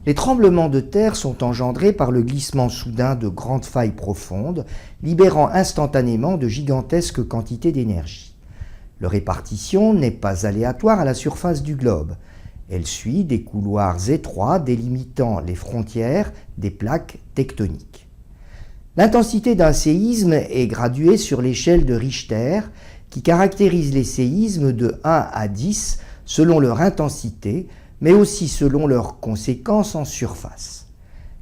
Les tremblements de terre sont engendrés par le glissement soudain de grandes failles profondes, libérant instantanément de gigantesques quantités d'énergie. Leur répartition n'est pas aléatoire à la surface du globe. Elle suit des couloirs étroits délimitant les frontières des plaques tectoniques. L'intensité d'un séisme est graduée sur l'échelle de Richter, qui caractérise les séismes de 1 à 10 selon leur intensité, mais aussi selon leurs conséquences en surface.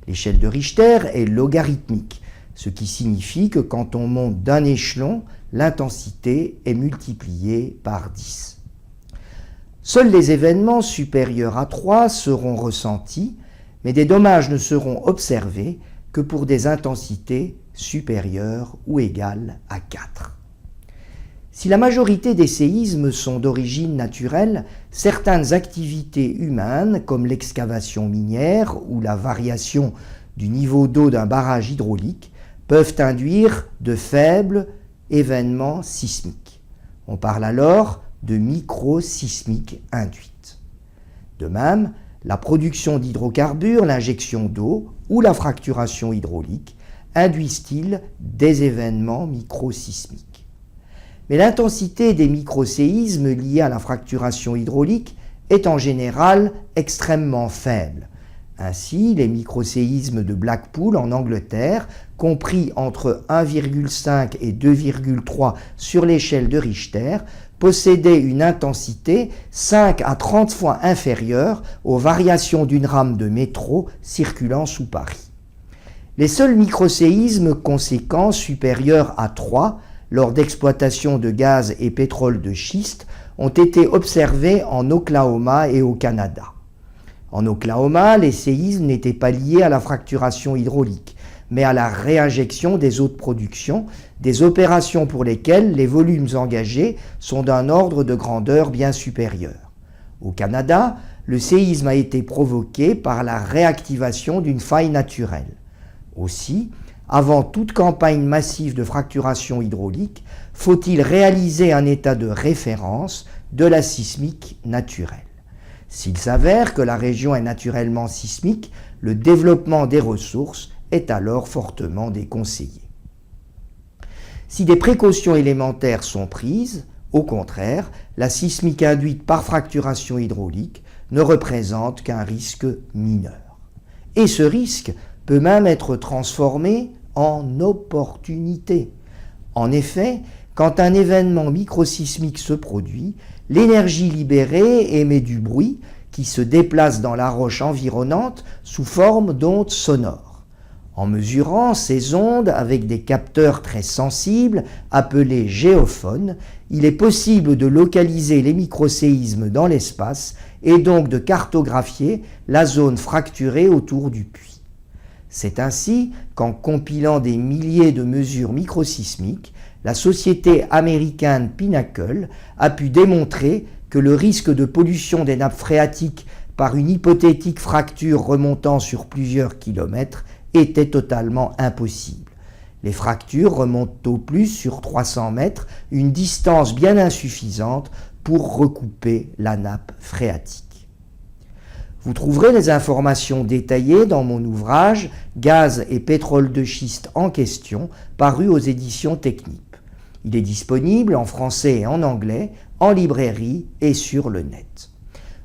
L'échelle de Richter est logarithmique, ce qui signifie que quand on monte d'un échelon, l'intensité est multipliée par 10. Seuls les événements supérieurs à 3 seront ressentis, mais des dommages ne seront observés que pour des intensités supérieures ou égales à 4. Si la majorité des séismes sont d'origine naturelle, certaines activités humaines, comme l'excavation minière ou la variation du niveau d'eau d'un barrage hydraulique, peuvent induire de faibles événements sismiques. On parle alors de microsismiques induites. De même, la production d'hydrocarbures, l'injection d'eau ou la fracturation hydraulique induisent-ils des événements microsismiques. Mais l'intensité des microséismes liés à la fracturation hydraulique est en général extrêmement faible. Ainsi, les microséismes de Blackpool en Angleterre, compris entre 1,5 et 2,3 sur l'échelle de Richter, possédaient une intensité 5 à 30 fois inférieure aux variations d'une rame de métro circulant sous Paris. Les seuls microséismes conséquents supérieurs à 3 lors d'exploitation de gaz et pétrole de schiste ont été observés en Oklahoma et au Canada. En Oklahoma, les séismes n'étaient pas liés à la fracturation hydraulique, mais à la réinjection des eaux de production, des opérations pour lesquelles les volumes engagés sont d'un ordre de grandeur bien supérieur. Au Canada, le séisme a été provoqué par la réactivation d'une faille naturelle. Aussi, avant toute campagne massive de fracturation hydraulique, faut-il réaliser un état de référence de la sismique naturelle. S'il s'avère que la région est naturellement sismique, le développement des ressources est alors fortement déconseillé. Si des précautions élémentaires sont prises, au contraire, la sismique induite par fracturation hydraulique ne représente qu'un risque mineur. Et ce risque peut même être transformé en opportunité. En effet, quand un événement microsismique se produit, l'énergie libérée émet du bruit qui se déplace dans la roche environnante sous forme d'ondes sonores. En mesurant ces ondes avec des capteurs très sensibles appelés géophones, il est possible de localiser les microséismes dans l'espace et donc de cartographier la zone fracturée autour du puits. C'est ainsi qu'en compilant des milliers de mesures microsismiques, la société américaine Pinnacle a pu démontrer que le risque de pollution des nappes phréatiques par une hypothétique fracture remontant sur plusieurs kilomètres était totalement impossible. Les fractures remontent au plus sur 300 mètres, une distance bien insuffisante pour recouper la nappe phréatique. Vous trouverez les informations détaillées dans mon ouvrage « Gaz et pétrole de schiste en question » paru aux éditions Technip. Il est disponible en français et en anglais, en librairie et sur le net.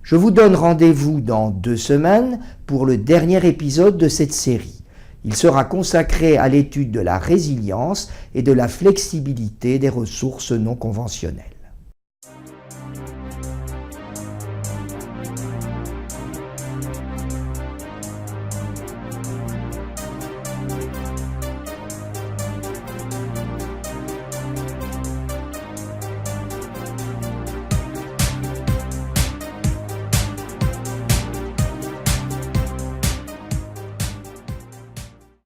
Je vous donne rendez-vous dans 2 semaines pour le dernier épisode de cette série. Il sera consacré à l'étude de la résilience et de la flexibilité des ressources non conventionnelles.